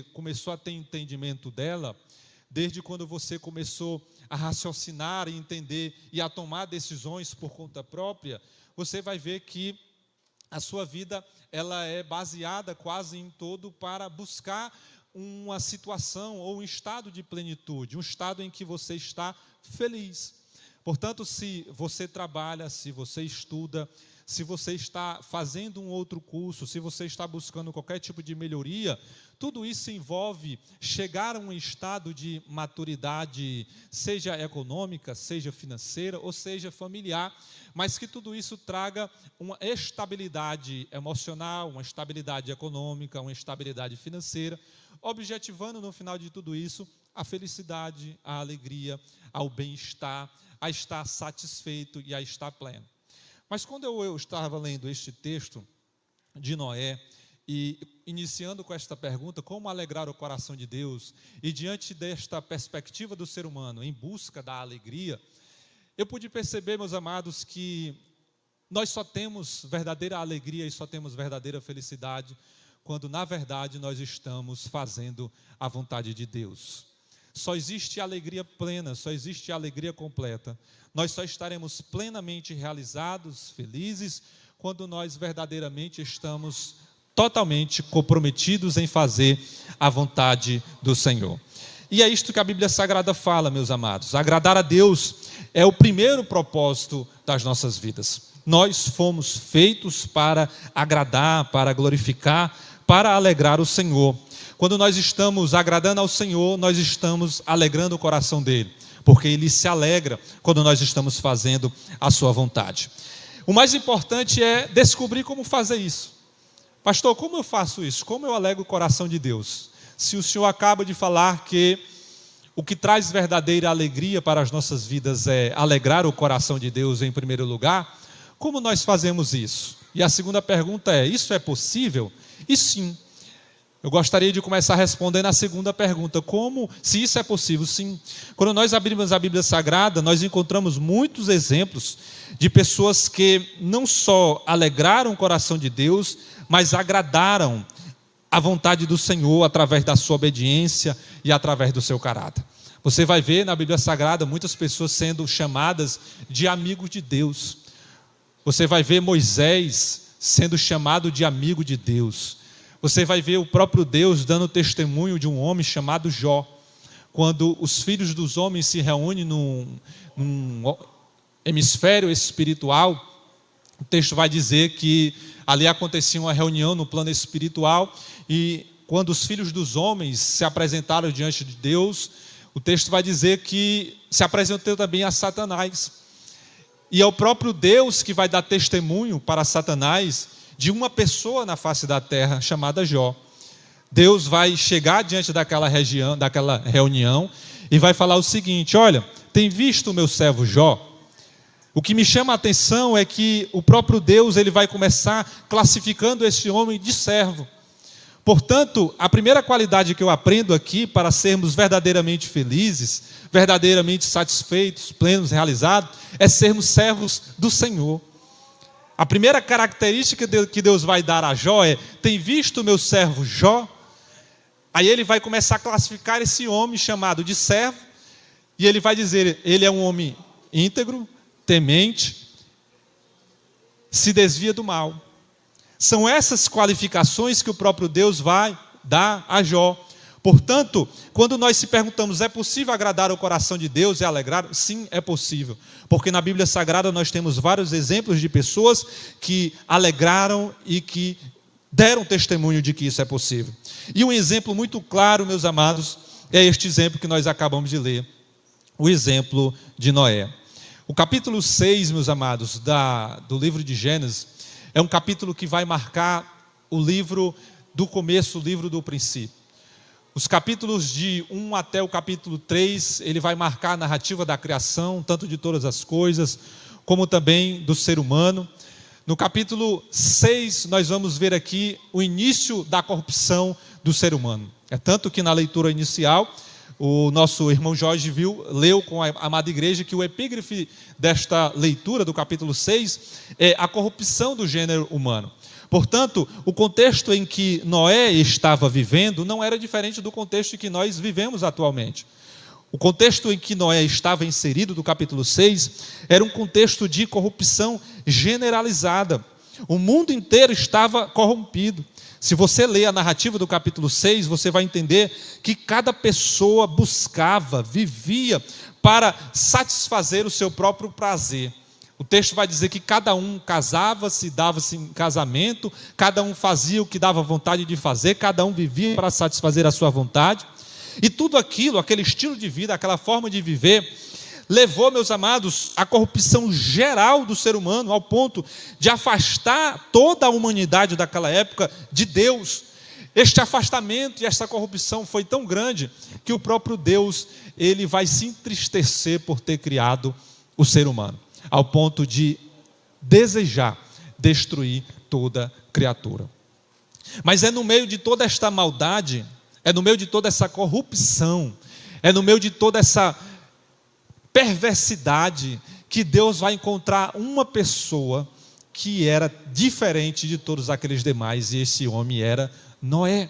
começou a ter entendimento dela, desde quando você começou a raciocinar e entender e a tomar decisões por conta própria, você vai ver que a sua vida ela é baseada quase em todo para buscar uma situação ou um estado de plenitude, um estado em que você está feliz. Portanto, se você trabalha, se você estuda, se você está fazendo um outro curso, se você está buscando qualquer tipo de melhoria, tudo isso envolve chegar a um estado de maturidade, seja econômica, seja financeira ou seja familiar, mas que tudo isso traga uma estabilidade emocional, uma estabilidade econômica, uma estabilidade financeira, objetivando no final de tudo isso a felicidade, a alegria, ao bem-estar, a estar satisfeito e a estar pleno. Mas quando eu estava lendo este texto de Noé, e iniciando com esta pergunta, como alegrar o coração de Deus, e diante desta perspectiva do ser humano em busca da alegria, eu pude perceber, meus amados, que nós só temos verdadeira alegria e só temos verdadeira felicidade quando, na verdade, nós estamos fazendo a vontade de Deus. Só existe alegria plena, só existe alegria completa. Nós só estaremos plenamente realizados, felizes, quando nós verdadeiramente estamos totalmente comprometidos em fazer a vontade do Senhor. E é isto que a Bíblia Sagrada fala, meus amados. Agradar a Deus é o primeiro propósito das nossas vidas. Nós fomos feitos para agradar, para glorificar, para alegrar o Senhor. Quando nós estamos agradando ao Senhor, nós estamos alegrando o coração dele, porque ele se alegra quando nós estamos fazendo a sua vontade. O mais importante é descobrir como fazer isso. Pastor, como eu faço isso? Como eu alegro o coração de Deus? Se o Senhor acaba de falar que o que traz verdadeira alegria para as nossas vidas é alegrar o coração de Deus em primeiro lugar, como nós fazemos isso? E a segunda pergunta é, isso é possível? E sim. Eu gostaria de começar respondendo a segunda pergunta, se isso é possível? Sim. Quando nós abrimos a Bíblia Sagrada, nós encontramos muitos exemplos de pessoas que não só alegraram o coração de Deus, mas agradaram a vontade do Senhor através da sua obediência e através do seu caráter. Você vai ver na Bíblia Sagrada muitas pessoas sendo chamadas de amigos de Deus. Você vai ver Moisés sendo chamado de amigo de Deus. Você vai ver o próprio Deus dando testemunho de um homem chamado Jó. Quando os filhos dos homens se reúnem num hemisfério espiritual, o texto vai dizer que ali acontecia uma reunião no plano espiritual e quando os filhos dos homens se apresentaram diante de Deus, o texto vai dizer que se apresentou também a Satanás. E é o próprio Deus que vai dar testemunho para Satanás de uma pessoa na face da terra chamada Jó. Deus vai chegar diante daquela reunião e vai falar o seguinte: olha, tem visto o meu servo Jó? O que me chama a atenção é que o próprio Deus ele vai começar classificando esse homem de servo. Portanto, a primeira qualidade que eu aprendo aqui para sermos verdadeiramente felizes, verdadeiramente satisfeitos, plenos, realizados, é sermos servos do Senhor. A primeira característica que Deus vai dar a Jó é: tem visto o meu servo Jó? Aí ele vai começar a classificar esse homem chamado de servo, e ele vai dizer, ele é um homem íntegro, temente, se desvia do mal. São essas qualificações que o próprio Deus vai dar a Jó. Portanto, quando nós se perguntamos, é possível agradar o coração de Deus e alegrar? Sim, é possível. Porque na Bíblia Sagrada nós temos vários exemplos de pessoas que alegraram e que deram testemunho de que isso é possível. E um exemplo muito claro, meus amados, é este exemplo que nós acabamos de ler. O exemplo de Noé. O capítulo 6, meus amados, do livro de Gênesis, é um capítulo que vai marcar o livro do começo, o livro do princípio. Os capítulos de 1 até o capítulo 3, ele vai marcar a narrativa da criação, tanto de todas as coisas, como também do ser humano. No capítulo 6, nós vamos ver aqui o início da corrupção do ser humano. É tanto que na leitura inicial, o nosso irmão Jorge leu com a amada igreja que o epígrafe desta leitura do capítulo 6 é a corrupção do gênero humano. Portanto, o contexto em que Noé estava vivendo não era diferente do contexto em que nós vivemos atualmente. O contexto em que Noé estava inserido, do capítulo 6, era um contexto de corrupção generalizada. O mundo inteiro estava corrompido. Se você ler a narrativa do capítulo 6, você vai entender que cada pessoa buscava, vivia para satisfazer o seu próprio prazer. O texto vai dizer que cada um casava-se, dava-se em casamento, cada um fazia o que dava vontade de fazer, cada um vivia para satisfazer a sua vontade. E tudo aquilo, aquele estilo de vida, aquela forma de viver, levou, meus amados, à corrupção geral do ser humano, ao ponto de afastar toda a humanidade daquela época de Deus. Este afastamento e esta corrupção foi tão grande que o próprio Deus, ele vai se entristecer por ter criado o ser humano, ao ponto de desejar destruir toda criatura. Mas é no meio de toda esta maldade, é no meio de toda essa corrupção, é no meio de toda essa perversidade que Deus vai encontrar uma pessoa que era diferente de todos aqueles demais, e esse homem era Noé.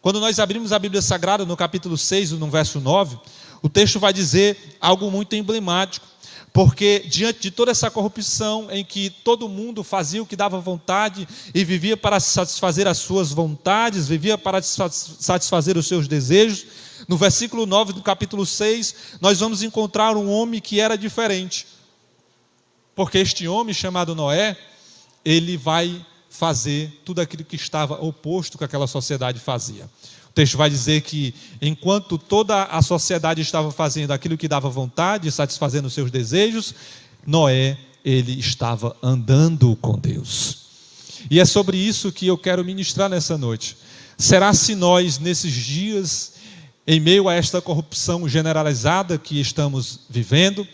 Quando nós abrimos a Bíblia Sagrada no capítulo 6, no verso 9, o texto vai dizer algo muito emblemático. Porque diante de toda essa corrupção em que todo mundo fazia o que dava vontade e vivia para satisfazer as suas vontades, vivia para satisfazer os seus desejos, no versículo 9 do capítulo 6, nós vamos encontrar um homem que era diferente. Porque este homem chamado Noé, ele vai fazer tudo aquilo que estava oposto que aquela sociedade fazia. O texto vai dizer que enquanto toda a sociedade estava fazendo aquilo que dava vontade, satisfazendo os seus desejos, Noé, ele estava andando com Deus. E é sobre isso que eu quero ministrar nessa noite. Será se nós, nesses dias, em meio a esta corrupção generalizada que estamos vivendo,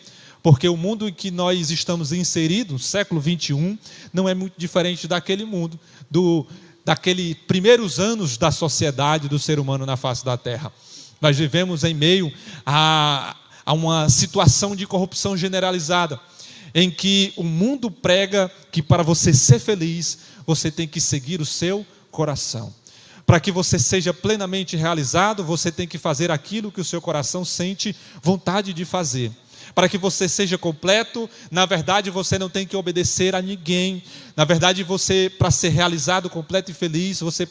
porque o mundo em que nós estamos inseridos, século 21, não é muito diferente daquele mundo, daqueles primeiros anos da sociedade do ser humano na face da terra. Nós vivemos em meio a uma situação de corrupção generalizada, em que o mundo prega que para você ser feliz, você tem que seguir o seu coração. Para que você seja plenamente realizado, você tem que fazer aquilo que o seu coração sente vontade de fazer. Para que você seja completo, na verdade você não tem que obedecer a ninguém. Na verdade você, para ser realizado, completo e feliz, você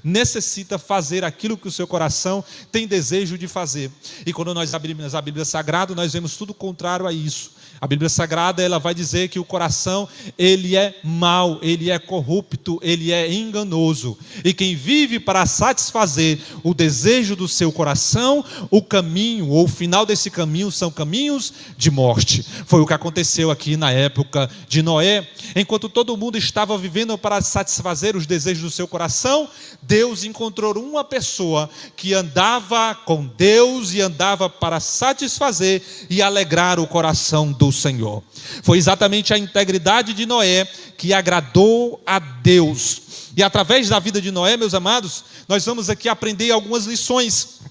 necessita fazer aquilo que o seu coração tem desejo de fazer. E quando nós abrimos a Bíblia Sagrada, nós vemos tudo contrário a isso. A Bíblia Sagrada, ela vai dizer que o coração, ele é mau, ele é corrupto, ele é enganoso. E quem vive para satisfazer o desejo do seu coração, o caminho, ou o final desse caminho, são caminhos de morte. Foi o que aconteceu aqui na época de Noé. Enquanto todo mundo estava vivendo para satisfazer os desejos do seu coração, Deus encontrou uma pessoa que andava com Deus e andava para satisfazer e alegrar o coração do Senhor. Foi exatamente a integridade de Noé que agradou a Deus. E através da vida de Noé, meus amados, nós vamos aqui aprender algumas lições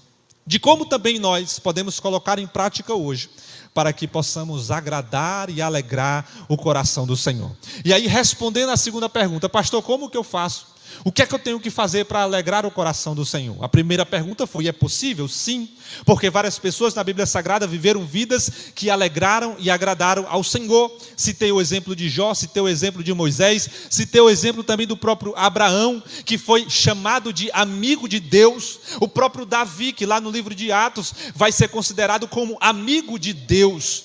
de como também nós podemos colocar em prática hoje, para que possamos agradar e alegrar o coração do Senhor. E aí, respondendo à segunda pergunta, pastor, como que eu faço? O que é que eu tenho que fazer para alegrar o coração do Senhor? A primeira pergunta foi, é possível? Sim, porque várias pessoas na Bíblia Sagrada viveram vidas que alegraram e agradaram ao Senhor. Citei o exemplo de Jó, citei o exemplo de Moisés, citei o exemplo também do próprio Abraão, que foi chamado de amigo de Deus. O próprio Davi, que lá no livro de Atos vai ser considerado como amigo de Deus.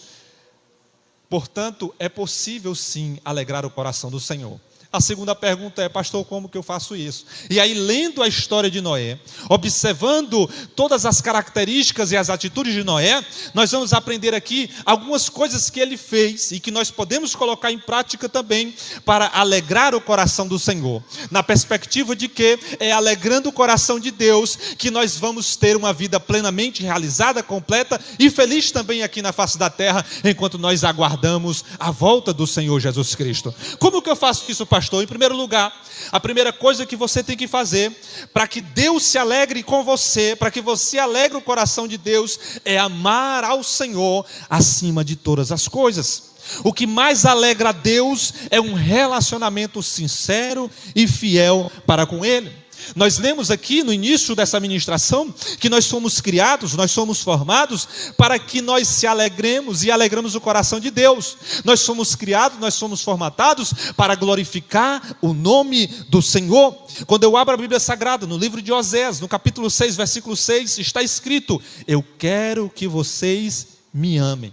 Portanto, é possível sim alegrar o coração do Senhor. A segunda pergunta é, pastor, como que eu faço isso? E aí, lendo a história de Noé, observando todas as características e as atitudes de Noé, nós vamos aprender aqui algumas coisas que ele fez e que nós podemos colocar em prática também para alegrar o coração do Senhor. Na perspectiva de que é alegrando o coração de Deus que nós vamos ter uma vida plenamente realizada, completa e feliz também aqui na face da terra, enquanto nós aguardamos a volta do Senhor Jesus Cristo. Como que eu faço isso, pastor? Em primeiro lugar, a primeira coisa que você tem que fazer para que Deus se alegre com você, para que você alegre o coração de Deus, é amar ao Senhor acima de todas as coisas. O que mais alegra a Deus é um relacionamento sincero e fiel para com Ele. Nós lemos aqui no início dessa ministração que nós somos criados, nós somos formados para que nós se alegremos e alegramos o coração de Deus. Nós somos criados, nós somos formatados para glorificar o nome do Senhor. Quando eu abro a Bíblia Sagrada, no livro de Oséias, no capítulo 6, versículo 6, está escrito: eu quero que vocês me amem,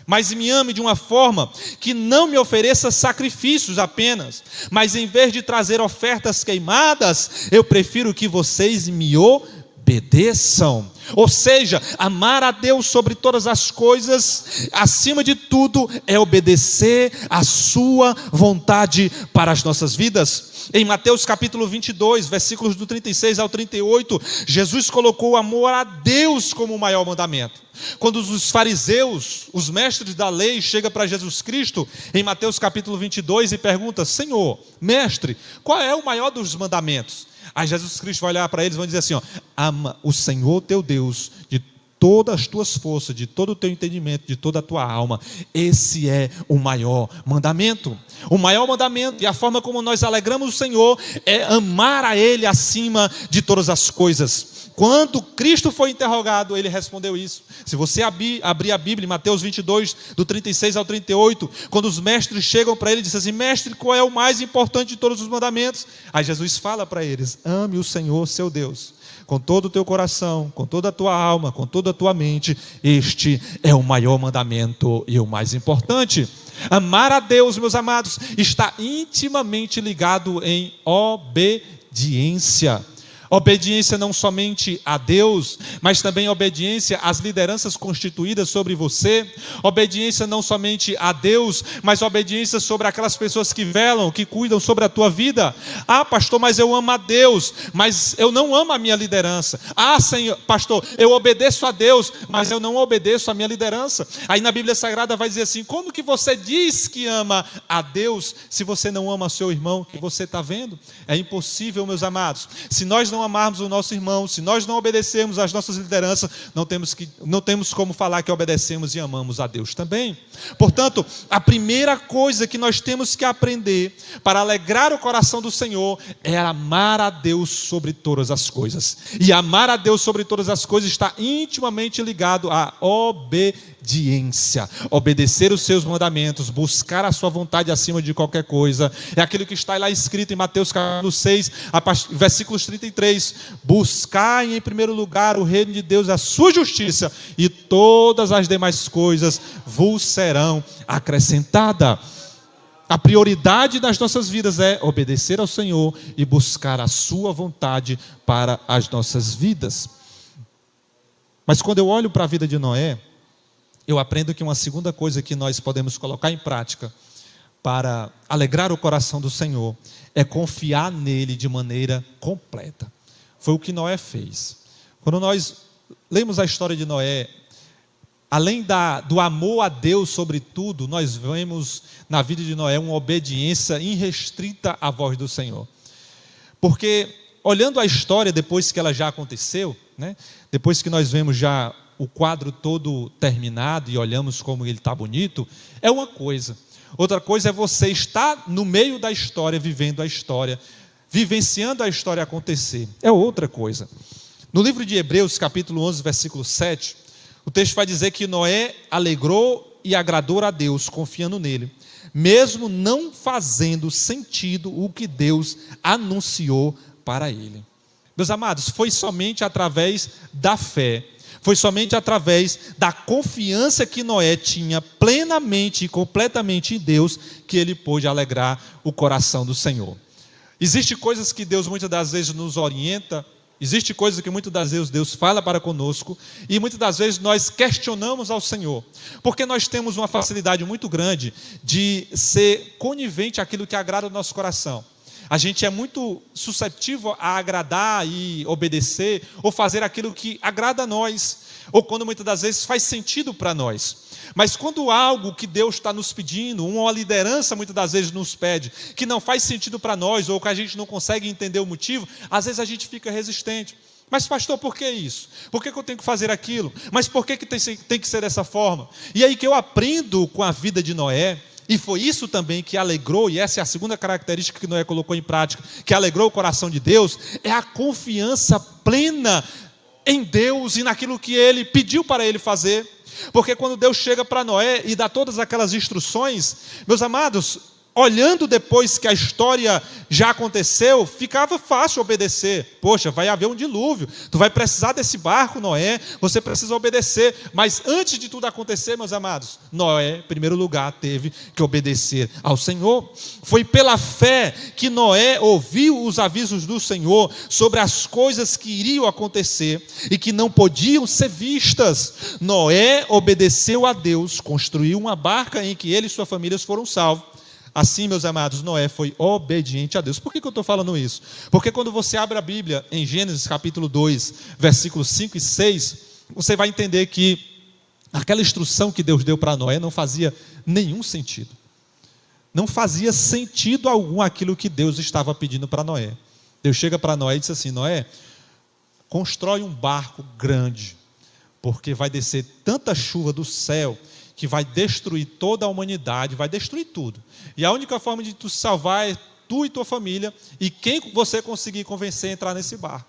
mas me ame de uma forma que não me ofereça sacrifícios apenas, mas em vez de trazer ofertas queimadas, eu prefiro que vocês me obedeçam. Ou seja, amar a Deus sobre todas as coisas, acima de tudo, é obedecer a sua vontade para as nossas vidas. Em Mateus capítulo 22, versículos do 36 ao 38, Jesus colocou o amor a Deus como o maior mandamento. Quando os fariseus, os mestres da lei, chegam para Jesus Cristo, em Mateus capítulo 22, e perguntam: Senhor, mestre, qual é o maior dos mandamentos? Aí Jesus Cristo vai olhar para eles e vai dizer assim: ama o Senhor teu Deus de todas as tuas forças, de todo o teu entendimento, de toda a tua alma. Esse é o maior mandamento. O maior mandamento e a forma como nós alegramos o Senhor é amar a Ele acima de todas as coisas. Quando Cristo foi interrogado, Ele respondeu isso. Se você abrir a Bíblia, em Mateus 22, do 36 ao 38, quando os mestres chegam para Ele e dizem assim: mestre, qual é o mais importante de todos os mandamentos? Aí Jesus fala para eles: ame o Senhor seu Deus com todo o teu coração, com toda a tua alma, com toda a tua mente. Este é o maior mandamento e o mais importante. Amar a Deus, meus amados, está intimamente ligado em obediência. Obediência não somente a Deus, mas também obediência às lideranças constituídas sobre você. Obediência não somente a Deus, mas obediência sobre aquelas pessoas que velam, que cuidam sobre a tua vida. Ah, pastor, mas eu amo a Deus, mas eu não amo a minha liderança. Ah, Senhor, pastor, eu obedeço a Deus, mas eu não obedeço a minha liderança. Aí na Bíblia Sagrada vai dizer assim: como que você diz que ama a Deus se você não ama seu irmão que você está vendo? É impossível, meus amados. Se nós não amarmos o nosso irmão, se nós não obedecermos às nossas lideranças, não temos como falar que obedecemos e amamos a Deus também. Portanto, a primeira coisa que nós temos que aprender para alegrar o coração do Senhor é amar a Deus sobre todas as coisas. E amar a Deus sobre todas as coisas está intimamente ligado à obediência. Obedecer os seus mandamentos, buscar a sua vontade acima de qualquer coisa, é aquilo que está lá escrito em Mateus capítulo 6, versículos 33. Buscai em primeiro lugar o reino de Deus e a sua justiça, e todas as demais coisas vos serão acrescentadas. A prioridade das nossas vidas é obedecer ao Senhor e buscar a sua vontade para as nossas vidas. Mas quando eu olho para a vida de Noé, eu aprendo que uma segunda coisa que nós podemos colocar em prática para alegrar o coração do Senhor é confiar nele de maneira completa. Foi o que Noé fez. Quando nós lemos a história de Noé, além do amor a Deus sobre tudo, nós vemos na vida de Noé uma obediência irrestrita à voz do Senhor. Porque, olhando a história depois que ela já aconteceu, né, depois que nós vemos já o quadro todo terminado e olhamos como ele está bonito, é uma coisa. Outra coisa é você estar no meio da história, vivendo a história, vivenciando a história acontecer. É outra coisa. No livro de Hebreus, capítulo 11, versículo 7, o texto vai dizer que Noé alegrou e agradou a Deus, confiando nele, mesmo não fazendo sentido o que Deus anunciou para ele. Meus amados, foi somente através da fé, foi somente através da confiança que Noé tinha plenamente e completamente em Deus que ele pôde alegrar o coração do Senhor. Existem coisas que Deus muitas das vezes nos orienta, existem coisas que muitas das vezes Deus fala para conosco e muitas das vezes nós questionamos ao Senhor, porque nós temos uma facilidade muito grande de ser conivente àquilo que agrada o nosso coração. A gente é muito suscetível a agradar e obedecer ou fazer aquilo que agrada a nós, ou quando muitas das vezes faz sentido para nós. Mas quando algo que Deus está nos pedindo, uma liderança muitas das vezes nos pede, que não faz sentido para nós, ou que a gente não consegue entender o motivo, às vezes a gente fica resistente. Mas pastor, por que isso? Por que eu tenho que fazer aquilo? Mas por que tem que ser dessa forma? E aí que eu aprendo com a vida de Noé, e foi isso também que alegrou, e essa é a segunda característica que Noé colocou em prática, que alegrou o coração de Deus, é a confiança plena em Deus e naquilo que Ele pediu para ele fazer. Porque quando Deus chega para Noé e dá todas aquelas instruções, meus amados, olhando depois que a história já aconteceu, ficava fácil obedecer. Poxa, vai haver um dilúvio, tu vai precisar desse barco, Noé, você precisa obedecer. Mas antes de tudo acontecer, meus amados, Noé, em primeiro lugar, teve que obedecer ao Senhor. Foi pela fé que Noé ouviu os avisos do Senhor sobre as coisas que iriam acontecer e que não podiam ser vistas. Noé obedeceu a Deus, construiu uma barca em que ele e sua família foram salvos. Assim, meus amados, Noé foi obediente a Deus. Por que eu estou falando isso? Porque quando você abre a Bíblia, em Gênesis capítulo 2, versículos 5 e 6, você vai entender que aquela instrução que Deus deu para Noé não fazia nenhum sentido. Não fazia sentido algum aquilo que Deus estava pedindo para Noé. Deus chega para Noé e diz assim: Noé, constrói um barco grande, porque vai descer tanta chuva do céu que vai destruir toda a humanidade, vai destruir tudo. E a única forma de tu salvar é tu e tua família, e quem você conseguir convencer a entrar nesse barco.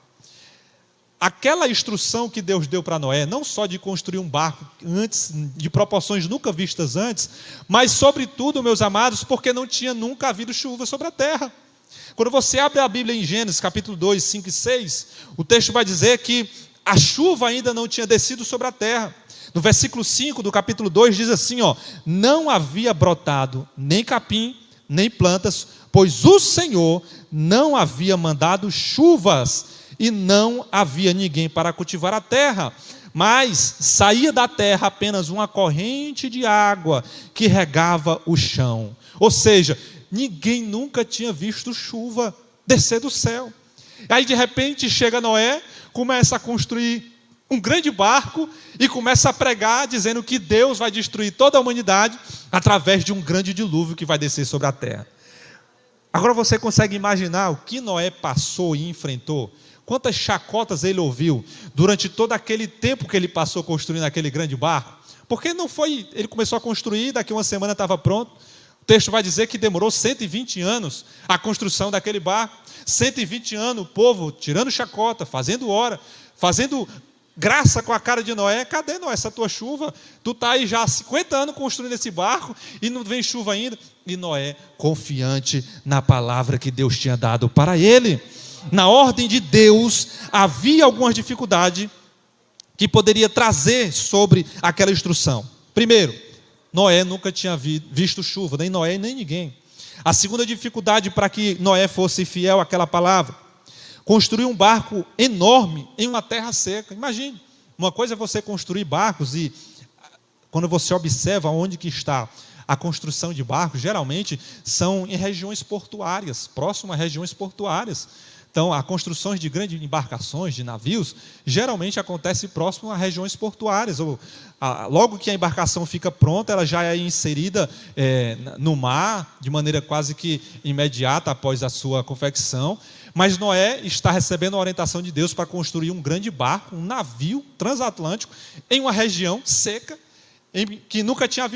Aquela instrução que Deus deu para Noé, não só de construir um barco antes, de proporções nunca vistas antes, mas sobretudo, meus amados, porque não tinha nunca havido chuva sobre a terra. Quando você abre a Bíblia em Gênesis capítulo 2, 5 e 6, o texto vai dizer que a chuva ainda não tinha descido sobre a terra. No versículo 5 do capítulo 2 diz assim, não havia brotado nem capim, nem plantas, pois o Senhor não havia mandado chuvas e não havia ninguém para cultivar a terra, mas saía da terra apenas uma corrente de água que regava o chão. Ou seja, ninguém nunca tinha visto chuva descer do céu. Aí de repente chega Noé, começa a construir um grande barco e começa a pregar dizendo que Deus vai destruir toda a humanidade através de um grande dilúvio que vai descer sobre a terra. Agora você consegue imaginar o que Noé passou e enfrentou? Quantas chacotas ele ouviu durante todo aquele tempo que ele passou construindo aquele grande barco? Porque não foi, ele começou a construir, daqui uma semana estava pronto. O texto vai dizer que demorou 120 anos a construção daquele barco. 120 anos o povo tirando chacota, fazendo hora, fazendo graça com a cara de Noé. Cadê, Noé, essa tua chuva? Tu está aí já há 50 anos construindo esse barco e não vem chuva ainda. E Noé, confiante na palavra que Deus tinha dado para ele. Na ordem de Deus, havia algumas dificuldades que poderia trazer sobre aquela instrução. Primeiro, Noé nunca tinha visto chuva, nem Noé nem ninguém. A segunda dificuldade para que Noé fosse fiel àquela palavra: construir um barco enorme em uma terra seca. Imagine, uma coisa é você construir barcos e quando você observa onde que está a construção de barcos, geralmente são em regiões portuárias, próximo a regiões portuárias. Então, as construções de grandes embarcações, de navios, geralmente acontece próximo a regiões portuárias. Logo que a embarcação fica pronta, ela já é inserida no mar, de maneira quase que imediata após a sua confecção. Mas Noé está recebendo a orientação de Deus para construir um grande barco, um navio transatlântico, em uma região seca, em que nunca tinha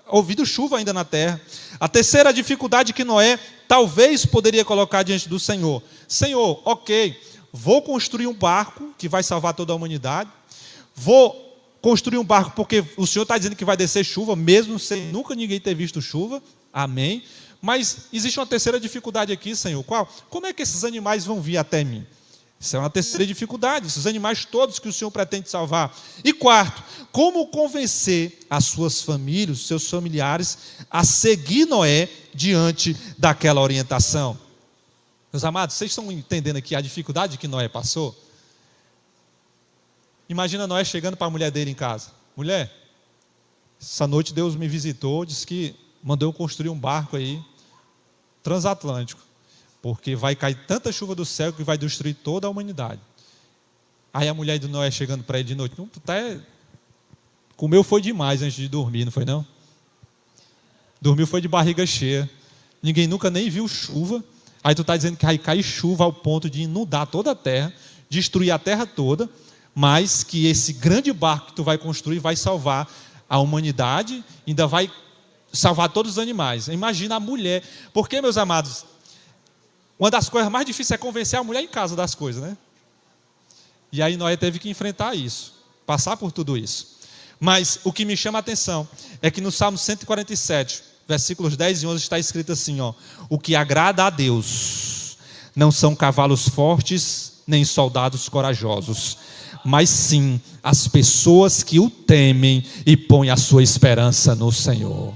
ouvido chuva ainda na terra. A terceira dificuldade que Noé talvez poderia colocar diante do Senhor: Senhor, ok, vou construir um barco que vai salvar toda a humanidade, vou construir um barco porque o Senhor está dizendo que vai descer chuva, mesmo sem nunca ninguém ter visto chuva, amém. Mas existe uma terceira dificuldade aqui, Senhor. Qual? Como é que esses animais vão vir até mim? Isso é uma terceira dificuldade, esses animais todos que o Senhor pretende salvar. E quarto, como convencer as suas famílias, os seus familiares, a seguir Noé diante daquela orientação? Meus amados, vocês estão entendendo aqui a dificuldade que Noé passou? Imagina Noé chegando para a mulher dele em casa: mulher, essa noite Deus me visitou, disse que mandou eu construir um barco aí, transatlântico, porque vai cair tanta chuva do céu que vai destruir toda a humanidade. Aí a mulher de Noé chegando para ele de noite: não, tu comeu foi demais antes de dormir, não foi não? Dormiu foi de barriga cheia, ninguém nunca nem viu chuva, aí tu está dizendo que vai cair chuva ao ponto de inundar toda a terra, destruir a terra toda, mas que esse grande barco que tu vai construir vai salvar a humanidade, ainda vai salvar todos os animais. Imagina a mulher, porque, meus amados, uma das coisas mais difíceis é convencer a mulher em casa das coisas, né? E aí Noé teve que enfrentar isso, passar por tudo isso. Mas o que me chama a atenção é que no Salmo 147, versículos 10 e 11 está escrito assim, ó: o que agrada a Deus não são cavalos fortes, nem soldados corajosos, mas sim as pessoas que o temem e põem a sua esperança no Senhor.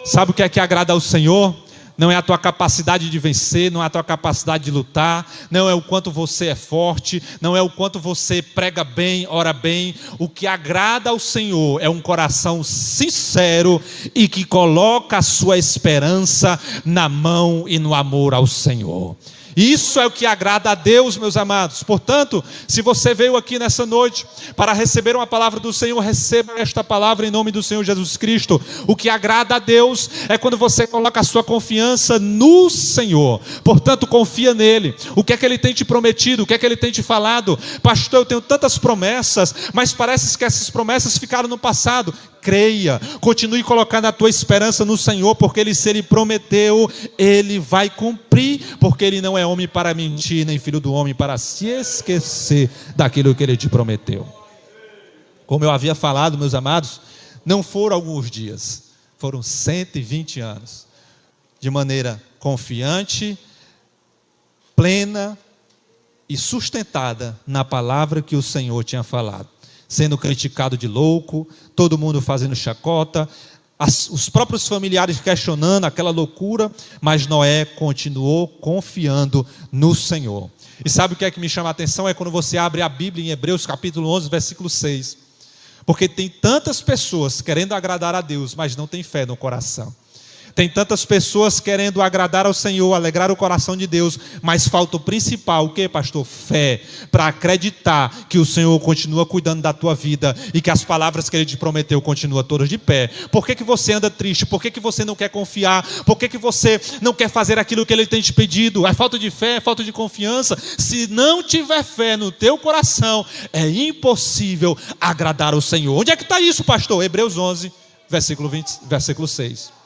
Sabe o que é que agrada ao Senhor? Não é a tua capacidade de vencer, não é a tua capacidade de lutar, não é o quanto você é forte, não é o quanto você prega bem, ora bem. O que agrada ao Senhor é um coração sincero e que coloca a sua esperança na mão e no amor ao Senhor. Isso é o que agrada a Deus, meus amados. Portanto, se você veio aqui nessa noite para receber uma palavra do Senhor, receba esta palavra em nome do Senhor Jesus Cristo. O que agrada a Deus é quando você coloca a sua confiança no Senhor. Portanto, confia nele. O que é que ele tem te prometido? O que é que ele tem te falado? Pastor, eu tenho tantas promessas, mas parece que essas promessas ficaram no passado. Creia, continue colocando a tua esperança no Senhor, porque ele, se ele prometeu, ele vai cumprir, porque ele não é homem para mentir, nem filho do homem para se esquecer daquilo que ele te prometeu. Como eu havia falado, meus amados, não foram alguns dias, foram 120 anos, de maneira confiante, plena e sustentada na palavra que o Senhor tinha falado. Sendo criticado de louco, todo mundo fazendo chacota, os próprios familiares questionando aquela loucura, mas Noé continuou confiando no Senhor. E sabe o que é que me chama a atenção? É quando você abre a Bíblia em Hebreus capítulo 11, versículo 6. Porque tem tantas pessoas querendo agradar a Deus, mas não tem fé no coração. Tem tantas pessoas querendo agradar ao Senhor, alegrar o coração de Deus, mas falta o principal, o que, pastor? Fé, para acreditar que o Senhor continua cuidando da tua vida e que as palavras que Ele te prometeu continuam todas de pé. Por que você anda triste? Por que você não quer confiar? Por que você não quer fazer aquilo que Ele tem te pedido? É falta de fé, é falta de confiança. Se não tiver fé no teu coração, é impossível agradar ao Senhor. Onde é que está isso, pastor? Hebreus 11, versículo 6.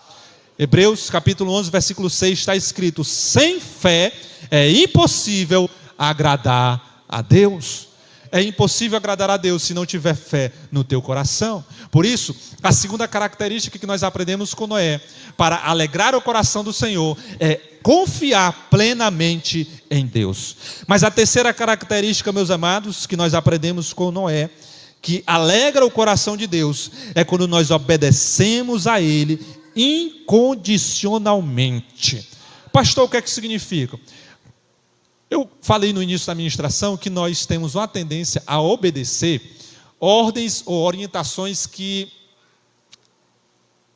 Hebreus capítulo 11, versículo 6 está escrito: sem fé é impossível agradar a Deus. É impossível agradar a Deus se não tiver fé no teu coração. Por isso, a segunda característica que nós aprendemos com Noé, para alegrar o coração do Senhor, é confiar plenamente em Deus. Mas a terceira característica, meus amados, que nós aprendemos com Noé, que alegra o coração de Deus, é quando nós obedecemos a Ele incondicionalmente. Pastor, o que é que significa? Eu falei no início da ministração que nós temos uma tendência a obedecer ordens ou orientações que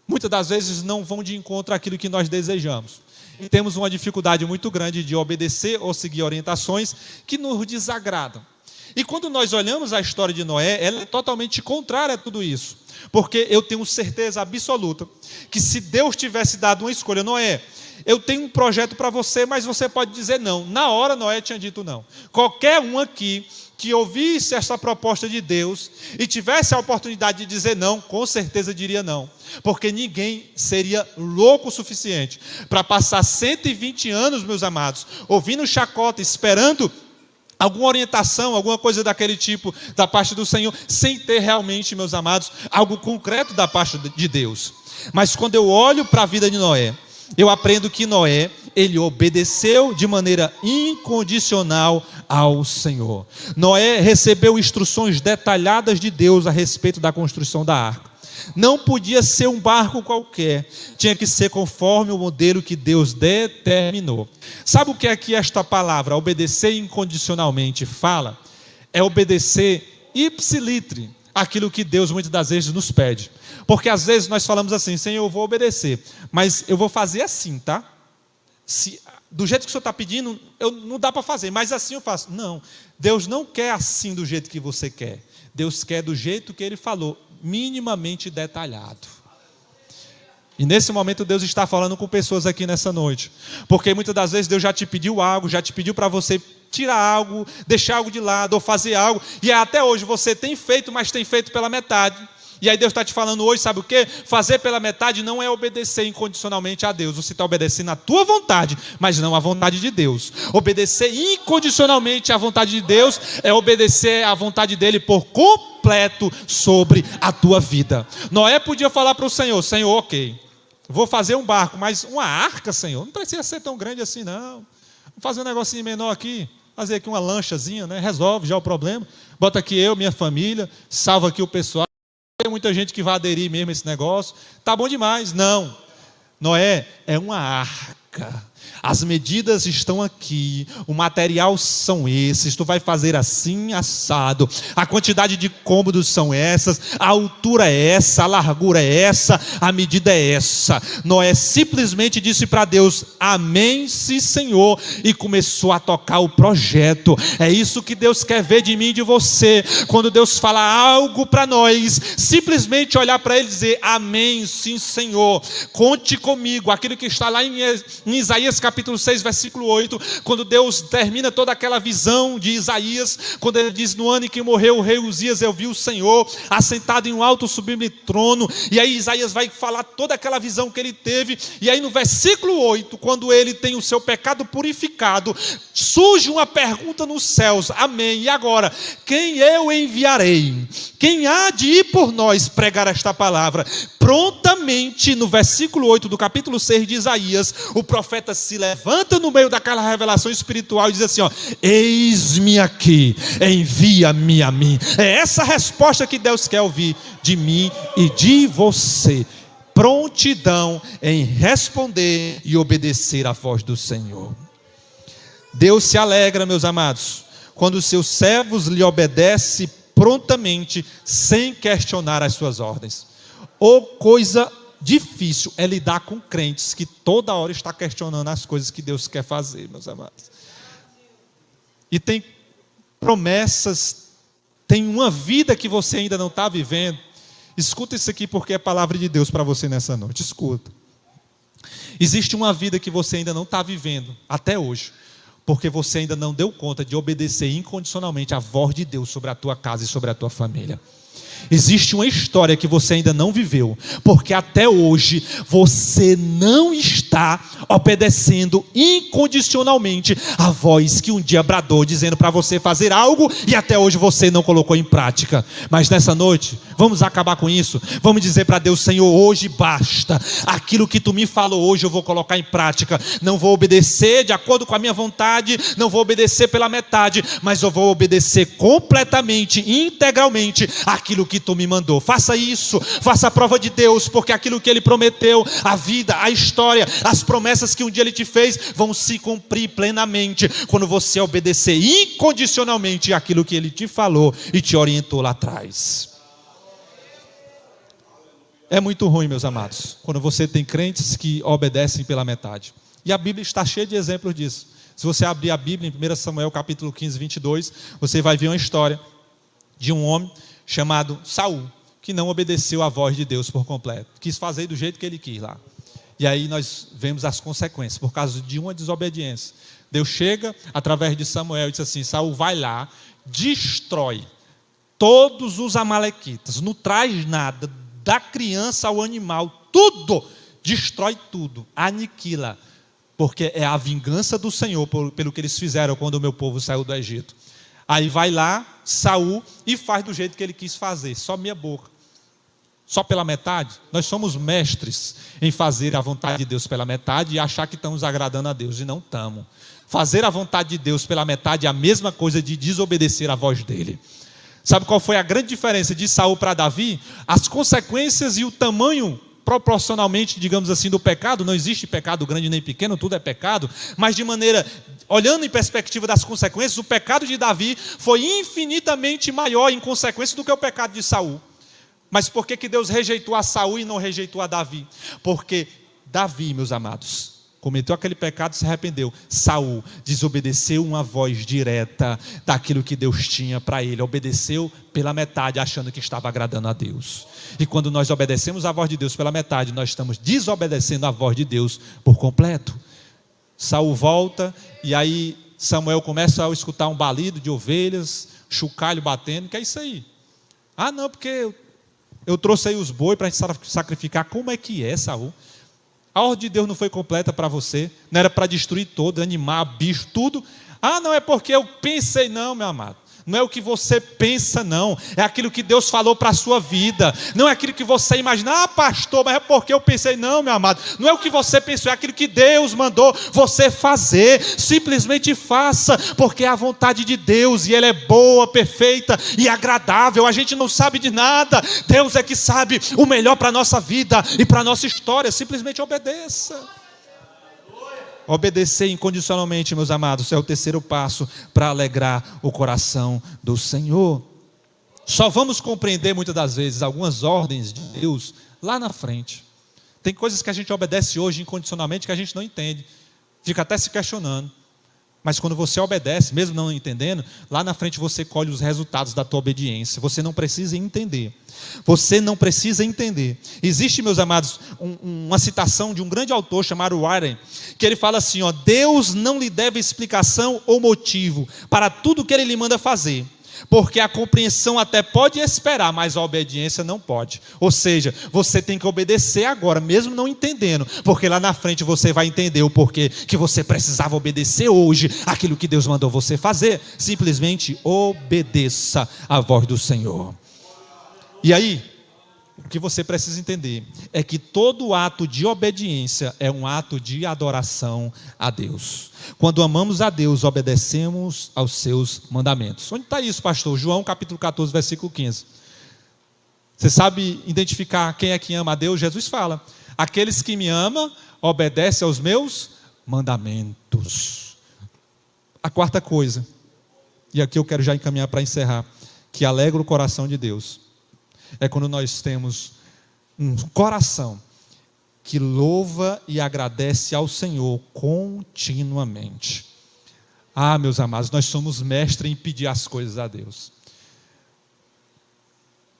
muitas das vezes não vão de encontro àquilo que nós desejamos. E temos uma dificuldade muito grande de obedecer ou seguir orientações que nos desagradam. E quando nós olhamos a história de Noé, ela é totalmente contrária a tudo isso. Porque eu tenho certeza absoluta que se Deus tivesse dado uma escolha, Noé, eu tenho um projeto para você, mas você pode dizer não. Na hora Noé tinha dito não. Qualquer um aqui que ouvisse essa proposta de Deus e tivesse a oportunidade de dizer não, com certeza diria não. Porque ninguém seria louco o suficiente para passar 120 anos, meus amados, ouvindo chacota, esperando alguma orientação, alguma coisa daquele tipo da parte do Senhor, sem ter realmente, meus amados, algo concreto da parte de Deus. Mas quando eu olho para a vida de Noé, eu aprendo que Noé, ele obedeceu de maneira incondicional ao Senhor. Noé recebeu instruções detalhadas de Deus a respeito da construção da arca. Não podia ser um barco qualquer, tinha que ser conforme o modelo que Deus determinou. Sabe o que é que esta palavra, obedecer incondicionalmente, fala? É obedecer ipsilitre, aquilo que Deus muitas das vezes nos pede. Porque às vezes nós falamos assim: Senhor, eu vou obedecer, mas eu vou fazer assim, tá? Do jeito que o Senhor está pedindo, não dá para fazer, mas assim eu faço. Não, Deus não quer assim do jeito que você quer. Deus quer do jeito que Ele falou, minimamente detalhado. E nesse momento Deus está falando com pessoas aqui nessa noite. Porque muitas das vezes Deus já te pediu algo, já te pediu para você tirar algo, deixar algo de lado ou fazer algo. E até hoje você tem feito, mas tem feito pela metade. E aí Deus está te falando hoje, sabe o quê? Fazer pela metade não é obedecer incondicionalmente a Deus. Você está obedecendo a tua vontade, mas não a vontade de Deus. Obedecer incondicionalmente à vontade de Deus é obedecer à vontade dele por completo sobre a tua vida. Noé podia falar para o Senhor, Senhor, ok, vou fazer um barco, mas uma arca, Senhor, não precisa ser tão grande assim não. Vou fazer um negocinho menor aqui, fazer aqui uma lanchazinha, né? Resolve já o problema. Bota aqui eu, minha família, salva aqui o pessoal. Tem muita gente que vai aderir mesmo a esse negócio. Tá bom demais. Não. Noé é uma arca. As medidas estão aqui, o material são esses, tu vai fazer assim, assado, a quantidade de cômodos são essas, a altura é essa, a largura é essa, a medida é essa. Noé simplesmente disse para Deus, amém, sim Senhor, e começou a tocar o projeto. É isso que Deus quer ver de mim e de você. Quando Deus fala algo para nós, simplesmente olhar para ele e dizer, amém, sim Senhor, conte comigo. Aquilo que está lá em Isaías capítulo 6, versículo 8, quando Deus termina toda aquela visão de Isaías, quando ele diz, no ano em que morreu o rei Uzias, eu vi o Senhor assentado em um alto sublime trono, e aí Isaías vai falar toda aquela visão que ele teve, e aí no versículo 8, quando ele tem o seu pecado purificado, surge uma pergunta nos céus, amém, e agora, quem eu enviarei? Quem há de ir por nós pregar esta palavra? Prontamente, no versículo 8 do capítulo 6 de Isaías, o profeta se levanta no meio daquela revelação espiritual e diz assim, ó, eis-me aqui, envia-me a mim. É essa resposta que Deus quer ouvir de mim e de você. Prontidão em responder e obedecer à voz do Senhor. Deus se alegra, meus amados, quando os seus servos lhe obedecem prontamente, sem questionar as suas ordens. Ou coisa difícil é lidar com crentes que toda hora está questionando as coisas que Deus quer fazer, meus amados. E tem promessas, tem uma vida que você ainda não está vivendo. Escuta isso aqui porque é palavra de Deus para você nessa noite, escuta. Existe uma vida que você ainda não está vivendo, até hoje, porque você ainda não deu conta de obedecer incondicionalmente à voz de Deus sobre a tua casa e sobre a tua família. Existe uma história que você ainda não viveu, porque até hoje você não está obedecendo incondicionalmente a voz que um dia bradou dizendo para você fazer algo e até hoje você não colocou em prática. Mas nessa noite, vamos acabar com isso. Vamos dizer para Deus, Senhor, hoje basta. Aquilo que tu me falou hoje eu vou colocar em prática. Não vou obedecer de acordo com a minha vontade, não vou obedecer pela metade, mas eu vou obedecer completamente, integralmente aquilo que tu me mandou. Faça isso, faça a prova de Deus, porque aquilo que Ele prometeu, a vida, a história, as promessas que um dia Ele te fez, vão se cumprir plenamente, quando você obedecer incondicionalmente aquilo que Ele te falou e te orientou lá atrás. É muito ruim, meus amados, quando você tem crentes que obedecem pela metade. E a Bíblia está cheia de exemplos disso. Se você abrir a Bíblia em 1 Samuel capítulo 15, 22, você vai ver uma história de um homem chamado Saul, que não obedeceu à voz de Deus por completo. Quis fazer do jeito que ele quis lá. E aí nós vemos as consequências, por causa de uma desobediência. Deus chega, através de Samuel, e diz assim, Saul, vai lá, destrói todos os amalequitas, não traz nada, da criança ao animal, tudo, destrói tudo, aniquila, porque é a vingança do Senhor pelo que eles fizeram quando o meu povo saiu do Egito. Aí vai lá, Saul, e faz do jeito que ele quis fazer, só meia boca. Só pela metade? Nós somos mestres em fazer a vontade de Deus pela metade e achar que estamos agradando a Deus, e não estamos. Fazer a vontade de Deus pela metade é a mesma coisa de desobedecer a voz dele. Sabe qual foi a grande diferença de Saul para Davi? As consequências e o tamanho proporcionalmente, digamos assim, do pecado. Não existe pecado grande nem pequeno, tudo é pecado, mas de maneira, olhando em perspectiva das consequências, o pecado de Davi foi infinitamente maior em consequência do que o pecado de Saul. Mas por que Deus rejeitou a Saul e não rejeitou a Davi? Porque Davi, meus amados, cometeu aquele pecado e se arrependeu. Saul desobedeceu uma voz direta daquilo que Deus tinha para ele. Obedeceu pela metade, achando que estava agradando a Deus. E quando nós obedecemos a voz de Deus pela metade, nós estamos desobedecendo a voz de Deus por completo. Saul volta e aí Samuel começa a escutar um balido de ovelhas, chocalho batendo, que é isso aí. Ah, não, porque eu trouxe aí os bois para a gente sacrificar. Como é que é, Saul? A ordem de Deus não foi completa para você, não era para destruir todo, animar, bicho, tudo. Ah, não, é porque eu pensei, não, meu amado. Não é o que você pensa, não. É aquilo que Deus falou para a sua vida. Não é aquilo que você imagina. Ah, pastor, mas é porque eu pensei. Não, meu amado. Não é o que você pensou, é aquilo que Deus mandou você fazer. Simplesmente faça, porque é a vontade de Deus. E ela é boa, perfeita e agradável. A gente não sabe de nada. Deus é que sabe o melhor para a nossa vida e para a nossa história. Simplesmente obedeça. Obedecer incondicionalmente, meus amados, é o terceiro passo para alegrar o coração do Senhor. Só vamos compreender muitas das vezes algumas ordens de Deus lá na frente. Tem coisas que a gente obedece hoje incondicionalmente que a gente não entende. Fica até se questionando. Mas quando você obedece, mesmo não entendendo, lá na frente você colhe os resultados da tua obediência. Você não precisa entender. Você não precisa entender. Existe, meus amados, uma citação de um grande autor chamado Warren, que ele fala assim, ó: Deus não lhe deve explicação ou motivo para tudo que ele lhe manda fazer. Porque a compreensão até pode esperar, mas a obediência não pode. Ou seja, você tem que obedecer agora, mesmo não entendendo, porque lá na frente você vai entender o porquê que você precisava obedecer hoje aquilo que Deus mandou você fazer. Simplesmente obedeça a voz do Senhor. E aí, o que você precisa entender é que todo ato de obediência é um ato de adoração a Deus. Quando amamos a Deus, obedecemos aos seus mandamentos. Onde está isso, pastor? João capítulo 14, versículo 15. Você sabe identificar quem é que ama a Deus? Jesus fala: aqueles que me amam, obedecem aos meus mandamentos. A quarta coisa, e aqui eu quero já encaminhar para encerrar, que alegra o coração de Deus, é quando nós temos um coração que louva e agradece ao Senhor continuamente. Ah, meus amados, nós somos mestres em pedir as coisas a Deus.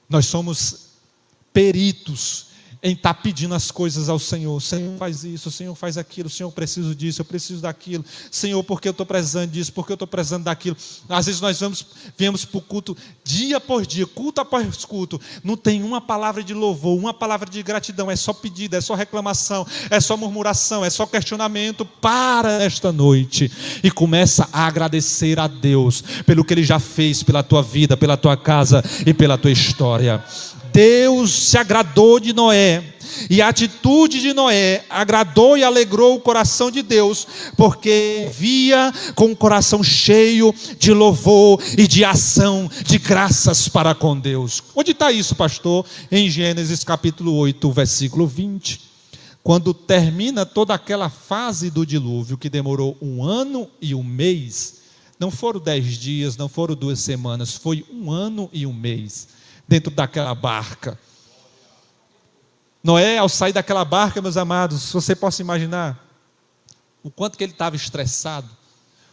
Nós somos peritos em estar pedindo as coisas ao Senhor. Senhor, faz isso, Senhor, faz aquilo. Senhor, eu preciso disso, eu preciso daquilo. Senhor, porque eu estou precisando disso, porque eu estou precisando daquilo. Às vezes nós viemos para o culto dia após dia, culto após culto. Não tem uma palavra de louvor, uma palavra de gratidão. É só pedido, é só reclamação, é só murmuração, é só questionamento. Para esta noite e começa a agradecer a Deus pelo que Ele já fez pela tua vida, pela tua casa e pela tua história. Deus se agradou de Noé, e a atitude de Noé agradou e alegrou o coração de Deus, porque via com o coração cheio de louvor e de ação de graças para com Deus. Onde está isso, pastor? Em Gênesis capítulo 8, versículo 20. Quando termina toda aquela fase do dilúvio, que demorou 1 ano e 1 mês, não foram 10 dias, não foram 2 semanas, foi 1 ano e 1 mês. Dentro daquela barca. Noé, ao sair daquela barca, meus amados, se você possa imaginar o quanto que ele estava estressado,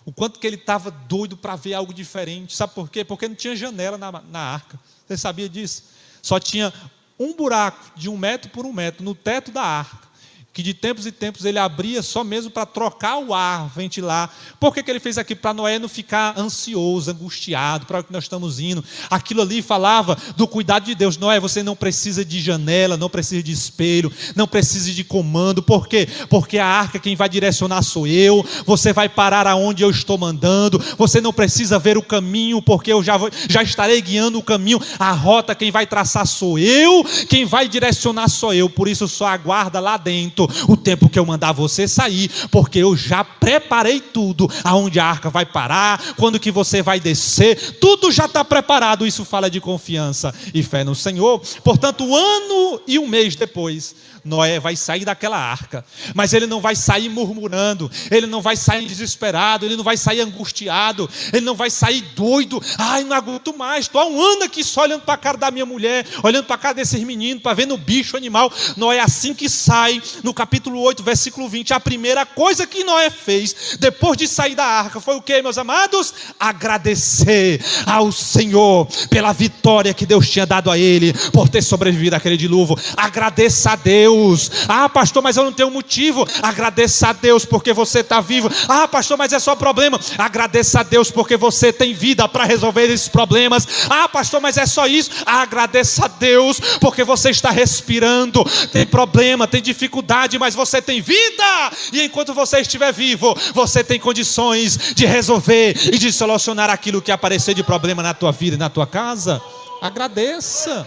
o quanto que ele estava doido para ver algo diferente. Sabe por quê? Porque não tinha janela na arca. Você sabia disso? Só tinha um buraco de 1 metro por 1 metro no teto da arca, que de tempos em tempos ele abria só mesmo para trocar o ar, ventilar. Por que ele fez aquilo? Para Noé não ficar ansioso, angustiado, para o que nós estamos indo. Aquilo ali falava do cuidado de Deus. Noé, você não precisa de janela, não precisa de espelho, não precisa de comando. Por quê? Porque a arca quem vai direcionar sou eu. Você vai parar aonde eu estou mandando. Você não precisa ver o caminho, porque eu já estarei guiando o caminho. A rota quem vai traçar sou eu, quem vai direcionar sou eu. Por isso só aguarda lá dentro o tempo que eu mandar você sair, porque eu já preparei tudo, aonde a arca vai parar, quando que você vai descer, tudo já está preparado. Isso fala de confiança e fé no Senhor. Portanto, 1 ano e 1 mês depois, Noé vai sair daquela arca, mas ele não vai sair murmurando, ele não vai sair desesperado, ele não vai sair angustiado, ele não vai sair doido. Ai, não aguento mais, estou há 1 ano aqui só olhando para a cara da minha mulher, olhando para a cara desses meninos, para ver no bicho animal. Noé, assim que sai, no capítulo 8, versículo 20, a primeira coisa que Noé fez, depois de sair da arca, foi o que, meus amados? Agradecer ao Senhor, pela vitória que Deus tinha dado a ele, por ter sobrevivido àquele dilúvio. Agradeça a Deus. Ah, pastor, mas eu não tenho motivo. Agradeça a Deus, porque você está vivo. Ah, pastor, mas é só problema. Agradeça a Deus, porque você tem vida para resolver esses problemas. Ah, pastor, mas é só isso. Agradeça a Deus, porque você está respirando. Tem problema, tem dificuldade, mas você tem vida. E enquanto você estiver vivo, você tem condições de resolver e de solucionar aquilo que aparecer de problema na tua vida e na tua casa. Agradeça.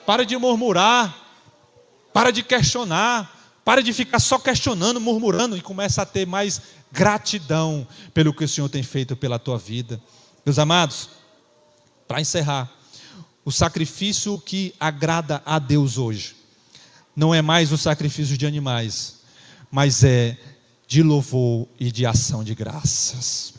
Para de murmurar. Para de questionar. Para de ficar só questionando, murmurando, e começa a ter mais gratidão pelo que o Senhor tem feito pela tua vida. Meus amados, para encerrar, o sacrifício que agrada a Deus hoje não é mais o sacrifício de animais, mas é de louvor e de ação de graças.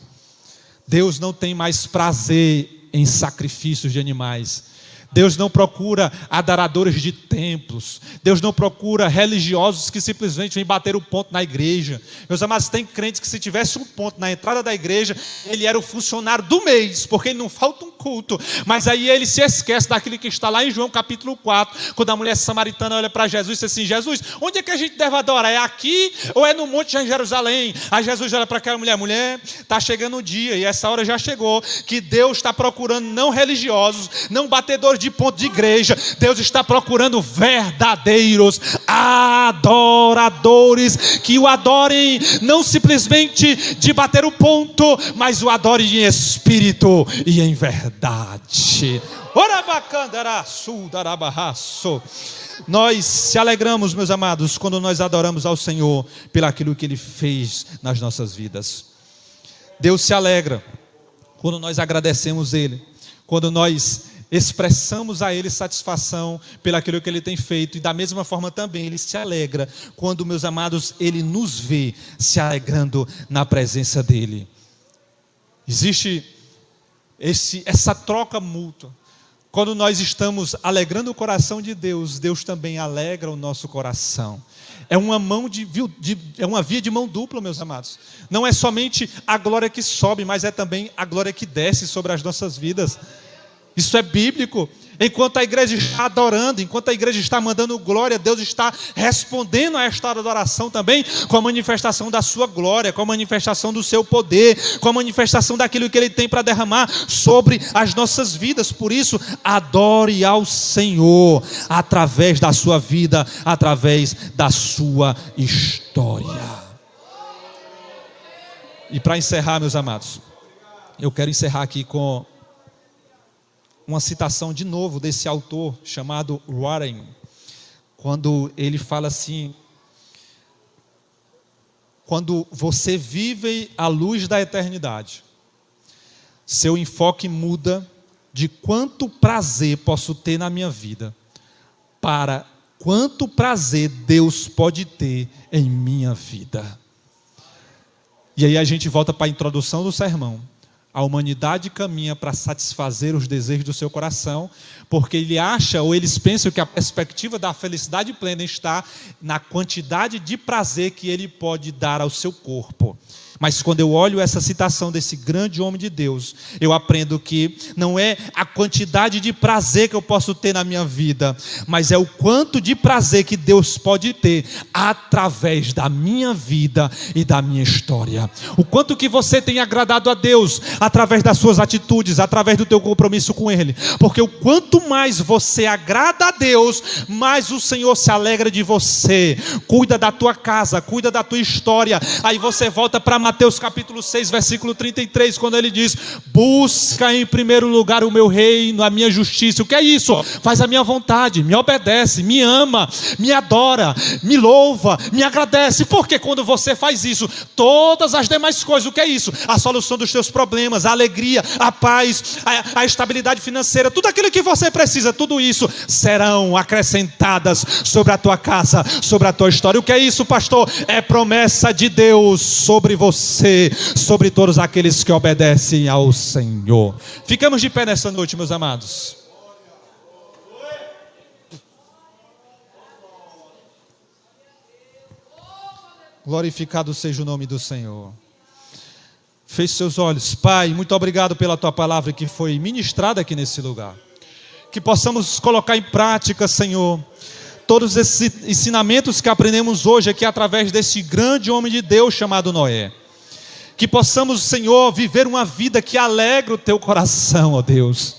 Deus não tem mais prazer em sacrifícios de animais. Deus não procura adoradores de templos. Deus não procura religiosos que simplesmente vêm bater o ponto na igreja. Meus amados, tem crentes que se tivesse um ponto na entrada da igreja, ele era o funcionário do mês, porque ele não falta um culto. Mas aí ele se esquece daquilo que está lá em João capítulo 4, quando a mulher samaritana olha para Jesus e diz assim: Jesus, onde é que a gente deve adorar? É aqui ou é no monte em Jerusalém? Aí Jesus olha para aquela mulher, está chegando o dia, e essa hora já chegou, que Deus está procurando não religiosos, não batedores de ponto de igreja. Deus está procurando verdadeiros adoradores, que o adorem não simplesmente de bater o ponto, mas o adorem em espírito e em verdade. Nós se alegramos, meus amados, quando nós adoramos ao Senhor pelaquilo que Ele fez nas nossas vidas. Deus se alegra quando nós agradecemos Ele, quando nós expressamos a Ele satisfação pelaquilo que Ele tem feito. E da mesma forma também Ele se alegra quando, meus amados, Ele nos vê se alegrando na presença dEle. Existe essa troca mútua. Quando nós estamos alegrando o coração de Deus, Deus também alegra o nosso coração. É uma via de mão dupla, meus amados. Não é somente a glória que sobe, mas é também a glória que desce sobre as nossas vidas. Isso é bíblico. Enquanto a igreja está adorando, enquanto a igreja está mandando glória, Deus está respondendo a esta adoração também com a manifestação da sua glória, com a manifestação do seu poder, com a manifestação daquilo que Ele tem para derramar sobre as nossas vidas. Por isso, adore ao Senhor através da sua vida, através da sua história. E para encerrar, meus amados, eu quero encerrar aqui com uma citação de novo desse autor chamado Warren, quando ele fala assim: quando você vive à luz da eternidade, seu enfoque muda de quanto prazer posso ter na minha vida para quanto prazer Deus pode ter em minha vida. E aí a gente volta para a introdução do sermão. A humanidade caminha para satisfazer os desejos do seu coração, porque ele acha, ou eles pensam que a perspectiva da felicidade plena está na quantidade de prazer que ele pode dar ao seu corpo. Mas quando eu olho essa citação desse grande homem de Deus, eu aprendo que não é a quantidade de prazer que eu posso ter na minha vida, mas é o quanto de prazer que Deus pode ter através da minha vida e da minha história. O quanto que você tem agradado a Deus através das suas atitudes, através do teu compromisso com Ele. Porque o quanto mais você agrada a Deus, mais o Senhor se alegra de você. Cuida da tua casa, cuida da tua história. Aí você volta para Mateus capítulo 6, versículo 33, quando ele diz: busca em primeiro lugar o meu reino, a minha justiça. O que é isso? Faz a minha vontade, me obedece, me ama, me adora, me louva, me agradece. Porque quando você faz isso, todas as demais coisas, o que é isso? A solução dos teus problemas, a alegria, a paz, a estabilidade financeira, tudo aquilo que você precisa, tudo isso serão acrescentadas sobre a tua casa, sobre a tua história. O que é isso, pastor? É promessa de Deus sobre você, sobre todos aqueles que obedecem ao Senhor. Ficamos de pé nessa noite, meus amados. Glorificado seja o nome do Senhor. Feche seus olhos. Pai, muito obrigado pela tua palavra que foi ministrada aqui nesse lugar. Que possamos colocar em prática, Senhor, todos esses ensinamentos que aprendemos hoje aqui através desse grande homem de Deus chamado Noé. Que possamos, Senhor, viver uma vida que alegra o teu coração, ó Deus.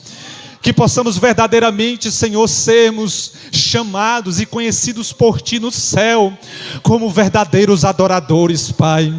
Que possamos verdadeiramente, Senhor, sermos chamados e conhecidos por Ti no céu como verdadeiros adoradores, Pai.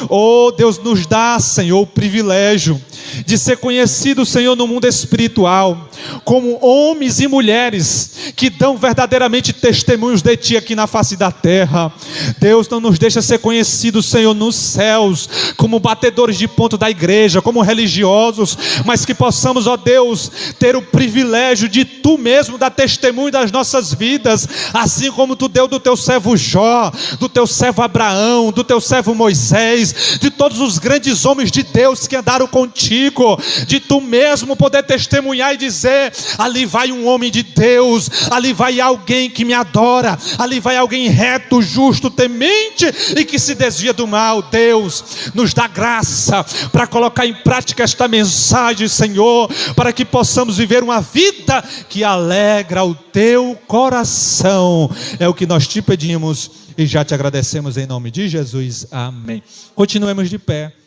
Oh, Deus, nos dá, Senhor, o privilégio de ser conhecido, Senhor, no mundo espiritual como homens e mulheres que dão verdadeiramente testemunhos de Ti aqui na face da terra. Deus, não nos deixa ser conhecidos, Senhor, nos céus como batedores de ponto da igreja, como religiosos, mas que possamos, ó Deus, ter o privilégio de Tu mesmo dar testemunho das nossas vidas, assim como Tu deu do Teu servo Jó, do Teu servo Abraão, do Teu servo Moisés, de todos os grandes homens de Deus que andaram contigo, de Tu mesmo poder testemunhar e dizer: ali vai um homem de Deus, ali vai alguém que me adora, ali vai alguém reto, justo, temente e que se desvia do mal. Deus, nos dá graça para colocar em prática esta mensagem, Senhor, para que possamos viver uma vida que alegra o Teu coração. É o que nós Te pedimos e já Te agradecemos em nome de Jesus. Amém. Continuemos de pé.